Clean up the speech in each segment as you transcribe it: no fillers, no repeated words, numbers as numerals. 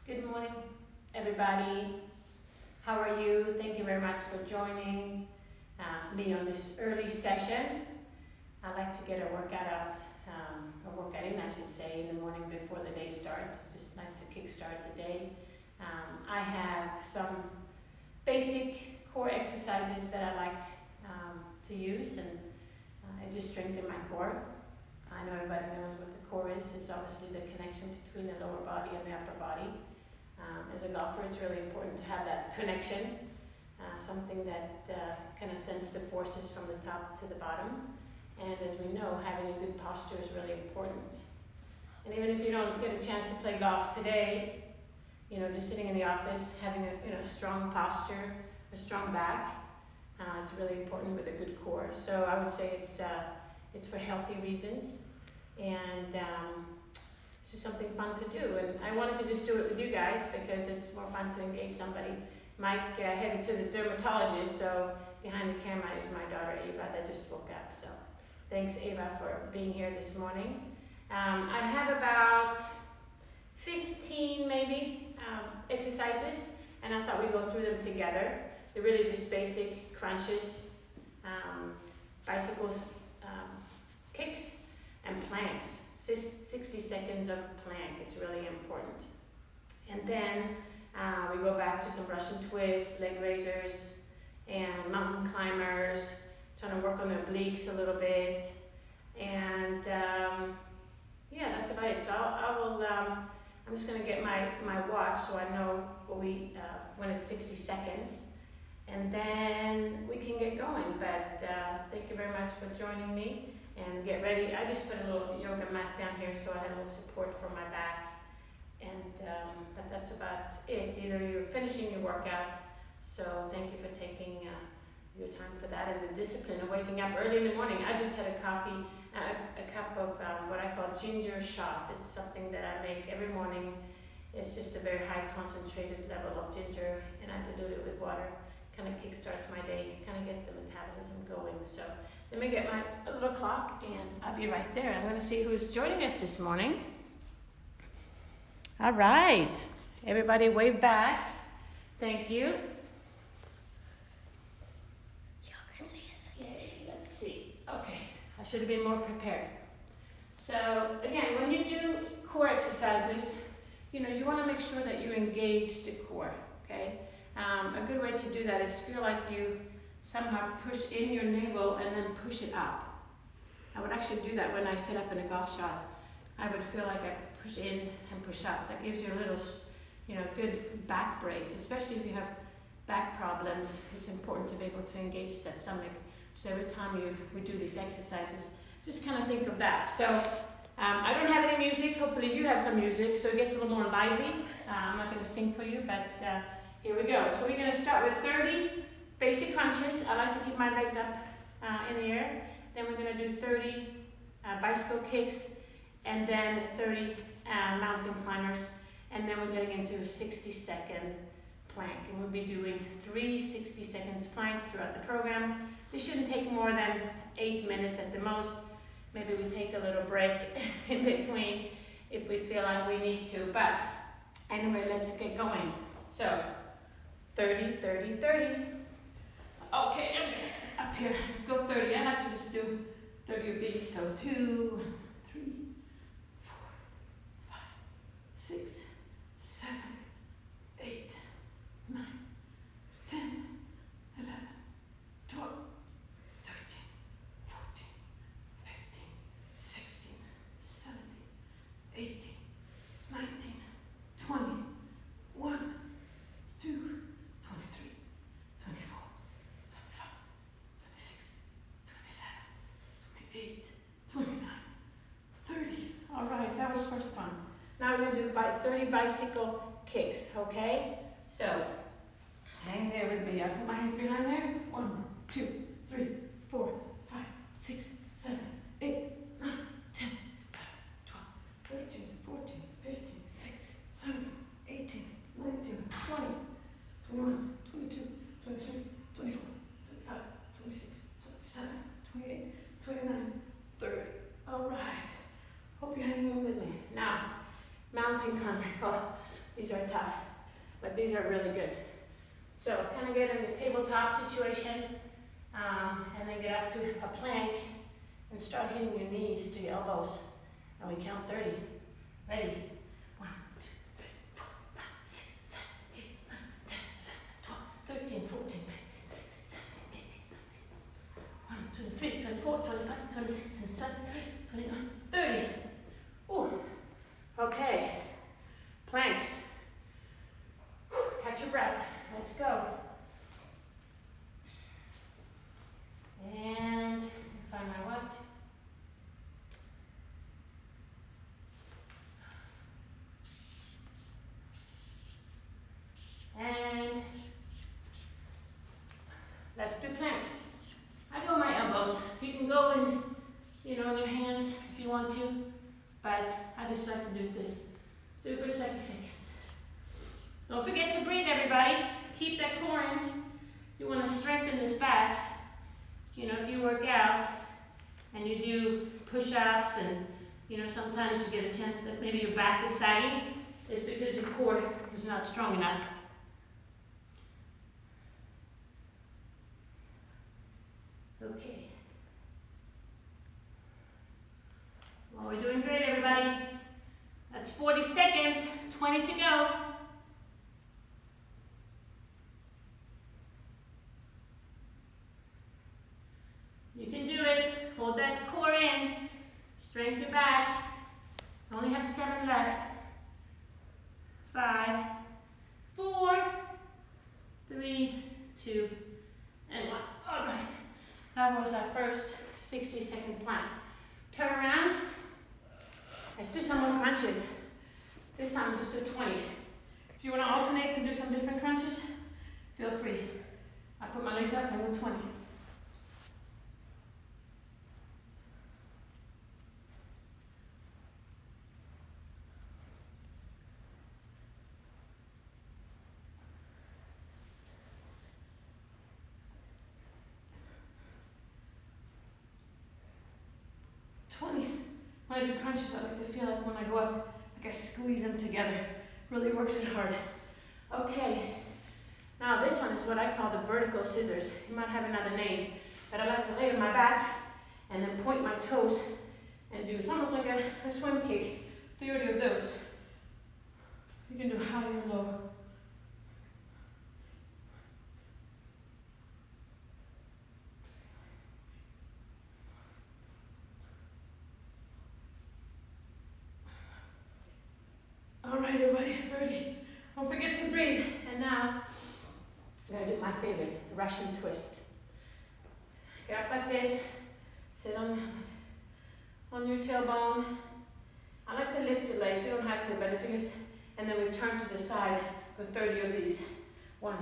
Good morning, everybody. How are you? Thank you very much for joining me on this early session. I like to get a workout out, a workout in, I should say, in the morning before the day starts. It's just nice to kickstart the day. I have some basic core exercises that I like to use, and I just strengthen my core. I know everybody knows what the core is. It's obviously the connection between the lower body and the upper body. As a golfer, it's really important to have that connection, something that kind of sends the forces from the top to the bottom. And as we know, having a good posture is really important. And even if you don't get a chance to play golf today, just sitting in the office, having a strong posture, a strong back, it's really important with a good core. So I would say it's for healthy reasons, and it's just something fun to do. And I wanted to just do it with you guys because it's more fun to engage somebody. Mike headed to the dermatologist, so behind the camera is my daughter Ava that just woke up. So thanks, Ava, for being here this morning. I have about 15 maybe exercises, and I thought we'd go through them together. They're really just basic crunches, bicycles, kicks, and planks. 60 seconds of plank, it's really important. And then we go back to some Russian twists, leg raisers, and mountain climbers, trying to work on the obliques a little bit. And that's about it. So I'm just going to get my watch so I know when it's 60 seconds. And then we can get going. But thank you very much for joining me. And get ready. I just put a little yoga mat down here so I have a little support for my back. And but that's about it. Either you're finishing your workout, so thank you for taking your time for that, and the discipline of waking up early in the morning. I just had a cup of what I call ginger shot. It's something that I make every morning. It's just a very high concentrated level of ginger, and I dilute it with water. Kind of kickstarts my day, kind of get the metabolism going. So let me get my little clock, and I'll be right there. I'm going to see who's joining us this morning. All right, everybody wave back. Thank you. Let's see. Okay, I should have been more prepared. So again, when you do core exercises, you want to make sure that you engage the core, okay? A good way to do that is feel like you somehow push in your navel and then push it up. I would actually do that when I sit up in a golf shot. I would feel like I push in and push up. That gives you a little, good back brace, especially if you have back problems. It's important to be able to engage that stomach. So every time we do these exercises, just kind of think of that. So I don't have any music. Hopefully you have some music, so it gets a little more lively. I'm not going to sing for you, but here we go. So we're going to start with 30 basic crunches. I like to keep my legs up in the air. Then we're going to do 30 bicycle kicks, and then 30 mountain climbers. And then we're getting into a 60-second plank. And we'll be doing 3 60-second planks throughout the program. This shouldn't take more than 8 minutes at the most. Maybe we take a little break in between if we feel like we need to. But anyway, let's get going. So 30, 30, 30. Okay, up here, let's go 30. I like to just do 30 of these. So 2, 3, 4, 5, 6, 7, 8, 9, 10, 11, 12, 13, 14, 15, 16, 17, 18, 19, 20, 1, 2, 23, 24, 25, 26, 27, 28, 29, 30. All right, that was first one. Now we're going to do 30 bicycle kicks, okay? So, hang there with me. I put my hands behind there. 1, 2, 3, 4, 5, 6, 7, 8, 9, 10, 12, 13, 14, 15, 16, 17, 18, 19, 20, 21, 22, 23, 24, 25, 26, 27, 28, 29, 30. All right. Hope you're hanging in with me. Now, mountain climber. Oh, these are are tough, but these are really good. So kind of get in the tabletop situation, and then get up to a plank and start hitting your knees to your elbows. And we count 30. Ready? 1, 2, 3, 4, 5, 6, 7, 8, 9, 10, 11, 12, 13, 14, 15, 16, 17, 18, 19. 1, 2, 3, 24, 25, 26, 27, 29, 30. Ooh. Okay. Planks. Catch your breath. Let's go. And find my watch. And let's do plank. I go my elbows. You can go in your hands if you want to, but I just like to do this. Let's do it for 60 seconds. Don't forget to breathe, everybody. Keep that core in. You want to strengthen this back. If you work out and you do push-ups and, sometimes you get a chance that maybe your back is sagging, it's because your core is not strong enough. Okay. Well, we're doing great, everybody. That's 40 seconds, 20 to go. You can do it. Hold that core in. Strengthen your back. I only have 7 left. 5, 4, 3, 2, and 1. All right. That was our first 60-second plank. Turn around. Let's do some more crunches. This time, just do 20. If you want to alternate and do some different crunches, feel free. I put my legs up and go 20. When I do crunches, I like to feel like when I go up, like I squeeze them together. Really works it hard. Okay. Now this one is what I call the vertical scissors. It might have another name, but I like to lay on my back and then point my toes and do, it's almost like a swim kick. 30 of those. You can do high or low. All right, everybody, 30. Don't forget to breathe. And now, I'm gonna do my favorite, Russian twist. Get up like this, sit on your tailbone. I like to lift your legs, you don't have to, but if you lift, and then we turn to the side for 30 of these. 1.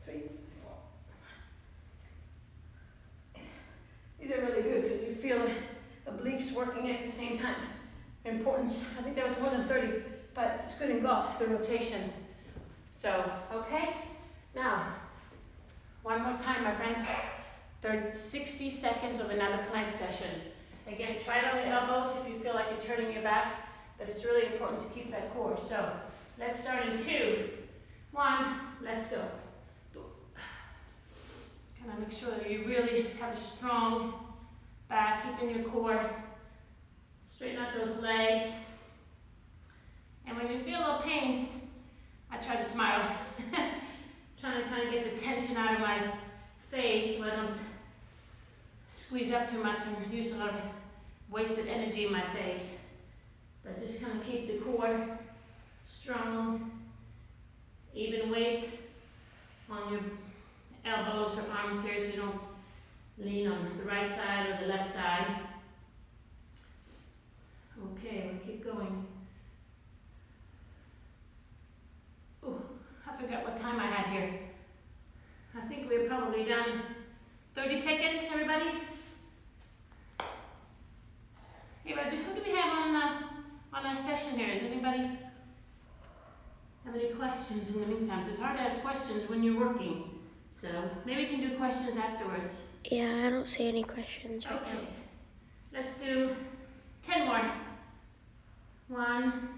3, 4. These are really good because you feel the obliques working at the same time. Importance, I think that was more than 30, but it's good in golf, the rotation. So, okay, now, one more time, my friends. 60 seconds of another plank session. Again, try it on the elbows if you feel like it's hurting your back, but it's really important to keep that core. So, let's start in 2, 1, let's go. Kind of make sure that you really have a strong back, keeping your core. Straighten out those legs. And when you feel a little pain, I try to smile. trying to get the tension out of my face so I don't squeeze up too much and use a lot of wasted energy in my face. But just kind of keep the core strong, even weight on your elbows or arms here so you don't lean on the right side or the left side. Okay, we'll keep going. Oh, I forgot what time I had here. I think we're probably done. 30 seconds, everybody? Hey, who do we have on our session here? Is anybody have any questions in the meantime? It's hard to ask questions when you're working. So maybe we can do questions afterwards. Yeah, I don't see any questions right now. Okay. Let's do 10 more. 1,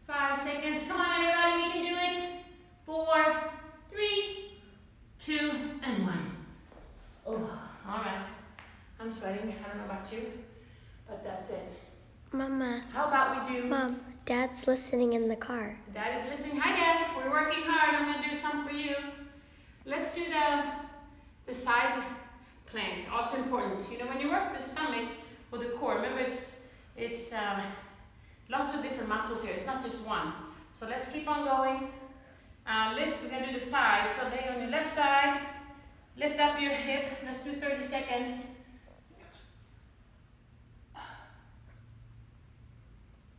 5 seconds. Come on, everybody, we can do it. 4, 3, 2, and 1. Oh, all right. I'm sweating. I don't know about you, but that's it. Mama. How about we do... Mom, Dad's listening in the car. Dad is listening. Hi, Dad. We're working hard. I'm going to do some for you. Let's do the side plank. Also important. You know, when you work the stomach or the core, remember it's lots of different muscles here. It's not just one. So let's keep on going. Lift. We're going to do the side. So lay on your left side. Lift up your hip. Let's do 30 seconds.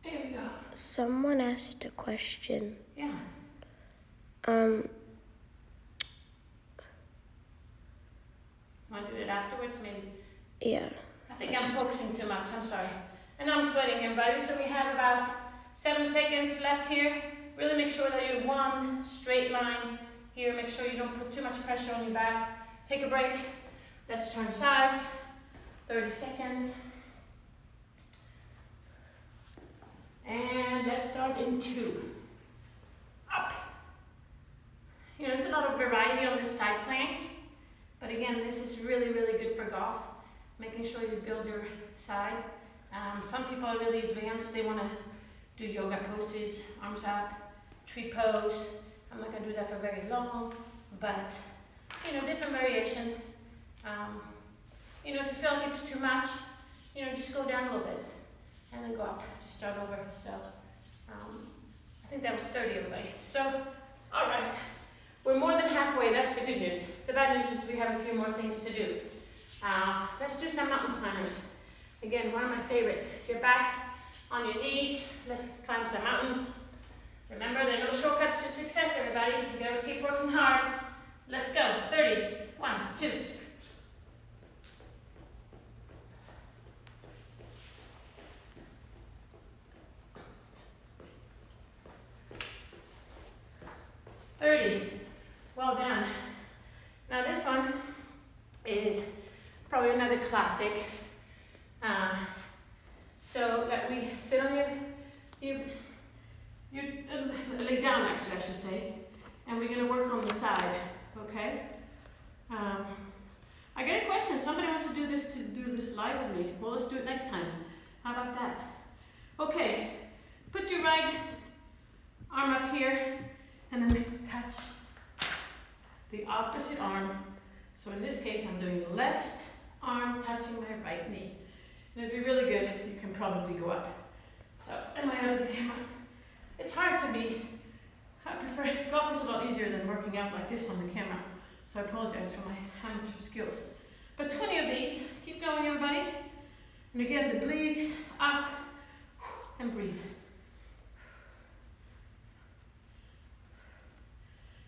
There we go. Someone asked a question. Yeah. Want to do it afterwards, maybe? Yeah. I think I'm focusing too much. I'm sorry. And I'm sweating, everybody. So we have about 7 seconds left here. Really make sure that you're one straight line here. Make sure you don't put too much pressure on your back. Take a break. Let's turn sides. 30 seconds. And let's start in 2. Up. You know, there's a lot of variety on this side plank. But again, this is really, really good for golf. Making sure you build your side. Some people are really advanced. They want to do yoga poses, arms up, tree pose. I'm not going to do that for very long, but, you know, different variation. You know, if you feel like it's too much, you know, just go down a little bit and then go up. Just start over. So, I think that was 30, everybody. So, all right. We're more than halfway. That's the good news. The bad news is we have a few more things to do. Let's do some mountain climbers. Again, one of my favorite. Get back on your knees. Let's climb some mountains. Remember, there are no shortcuts to success, everybody. You gotta keep working hard. Let's go. 30. 1, 2. Well done. Now this one is probably another classic. So that we sit on you lay down actually, I should say, and we're going to work on the side, okay? I get a question. Somebody wants to do this live with me. Well, let's do it next time. How about that? Okay. Put your right arm up here, and then touch the opposite arm. So in this case, I'm doing left arm touching my right knee. And it'd be really good, you can probably go up. So, am I out of the camera? It's hard to be, I prefer, golf is a lot easier than working out like this on the camera. So I apologize for my amateur skills. But 20 of these, keep going everybody. And again, the obliques, up, and breathe.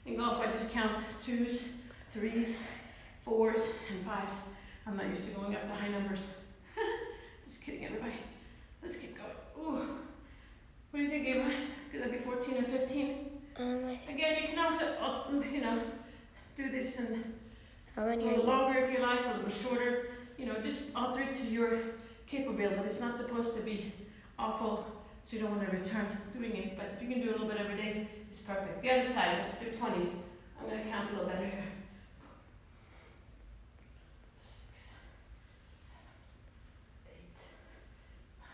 In golf, I just count 2s, 3s, 4s, and 5s. I'm not used to going up the high numbers. Just kidding, everybody. Let's keep going. Ooh. What do you think, Ava? Could that be 14 or 15? Again, you can also, you know, do this and a little longer if you like, a little shorter. You know, just alter it to your capability. It's not supposed to be awful, so you don't want to return doing it. But if you can do a little bit every day, it's perfect. The other side, let's do 20. I'm going to count a little better here. 6, 7, 8, 9,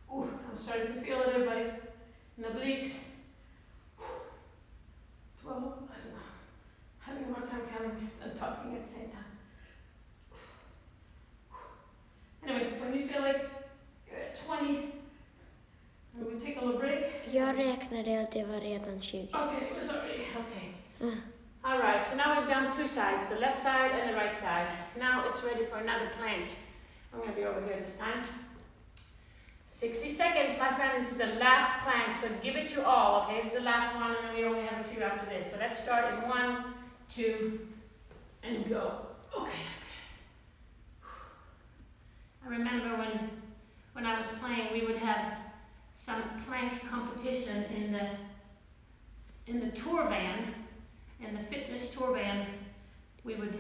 10. Ooh, I'm starting to feel it, everybody. And obliques. 12. I don't know. Having a hard time counting and talking at the same time. Anyway, when you feel like you're at 20, we'll take a little break. Jag räknade att det var redan 20. Okay, it was already, okay. All right, so now we've done 2 sides, the left side and the right side. Now it's ready for another plank. I'm going to be over here this time. 60 seconds, my friend. This is the last plank, so give it your all, okay? This is the last one, and then we only have a few after this. So let's start in 1, 2, and go. Okay. I remember when I was playing, we would have some plank competition in the tour van, in the fitness tour van. We would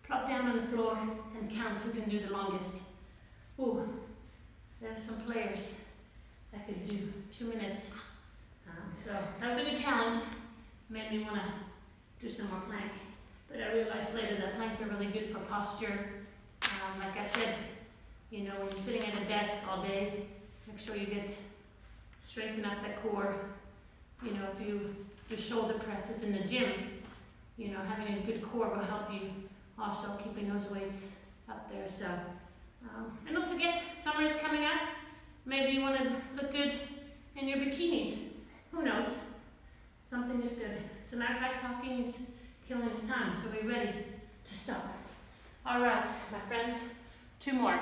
plop down on the floor and count who can do the longest. Ooh, there's some players that could do 2 minutes. So that was a good challenge. Made me want to do some more plank. But I realized later that planks are really good for posture. Like I said, you know, when you're sitting at a desk all day, make sure you strengthen up that core. You know, if you do shoulder presses in the gym, you know, having a good core will help you also keeping those weights up there. So, and don't forget, summer is coming up. Maybe you want to look good in your bikini. Who knows? Something is good. As a matter of fact, talking is killing us time, so we're ready to stop. All right, my friends, 2 more.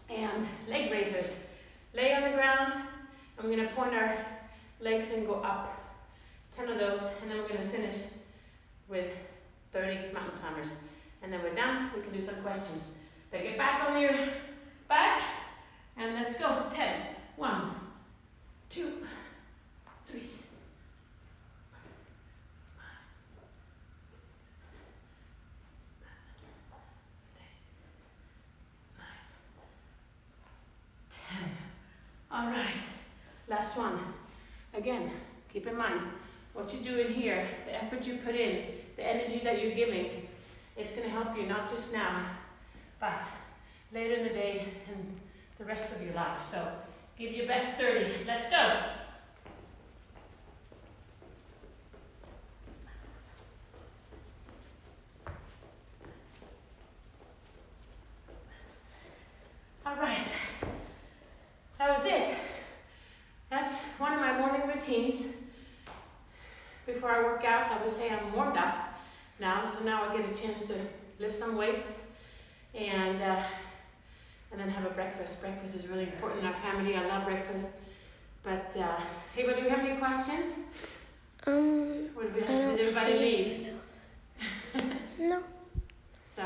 And leg raisers. Lay on the ground, and we're going to point our legs and go up. 10 of those, and then we're going to finish with 30 mountain climbers. And then we're done. We can do some questions. But get back on your back, and let's go. 10. 1, 2, 3. 10. All right, last one. Again, keep in mind what you do in here, the effort you put in, the energy that you're giving, it's going to help you not just now, but later in the day and the rest of your life. So give your best 30. Let's go. All right, that was it. That's one of my morning routines. Before I work out, I would say I'm warmed up now, so now I get a chance to lift some weights and then have a breakfast. Breakfast is really important in our family. I love breakfast. But hey, do you have any questions? What did everybody leave? No. So,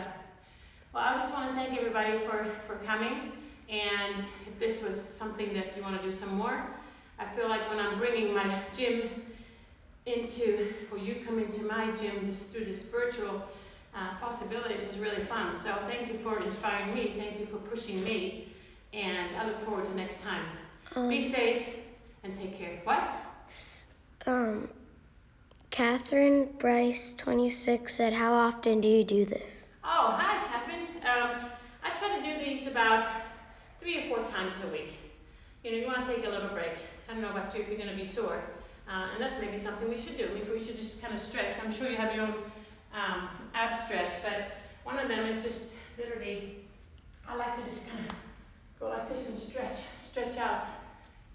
well, I just want to thank everybody for coming. And if this was something that you want to do some more, I feel like when I'm bringing my gym or you come into my gym through this virtual possibilities is really fun. So thank you for inspiring me. Thank you for pushing me. And I look forward to next time. Be safe and take care. What? Catherine Bryce, 26, said, how often do you do this? Oh, hi, Catherine. I try to do these about 3 or 4 times a week. You know, you want to take a little break. I don't know about you if you're going to be sore. And that's maybe something we should do. Maybe we should just kind of stretch. I'm sure you have your own ab stretch, but one of them is just literally, I like to just kind of go like this and stretch out.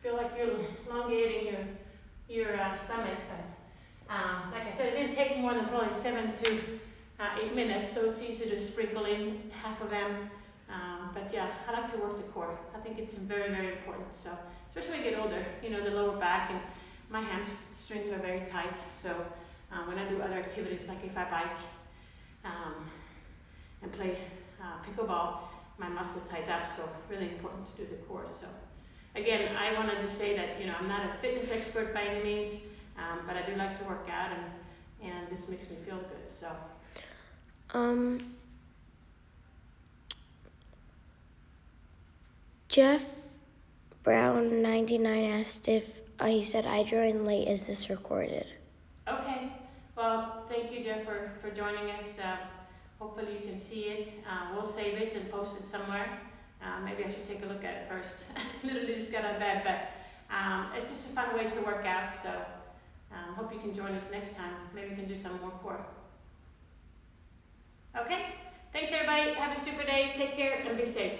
Feel like you're elongating your stomach. But like I said, it didn't take more than probably 7 to 8 minutes, so it's easy to sprinkle in half of them. But yeah, I like to work the core. I think it's very, very important. So especially when you get older, you know, the lower back and my hamstrings are very tight. So when I do other activities, like if I bike and play pickleball, my muscles tight up. So really important to do the core. So again, I wanted to say that, you know, I'm not a fitness expert by any means, but I do like to work out, and this makes me feel good. So. Jeff Brown 99 asked if he said, I joined late. Is this recorded? Okay. Well, thank you, Jeff, for joining us. Hopefully you can see it. We'll save it and post it somewhere. Maybe I should take a look at it first. Literally just got out of bed, but it's just a fun way to work out. So hope you can join us next time. Maybe we can do some more core. Okay? Thanks, everybody. Have a super day. Take care and be safe.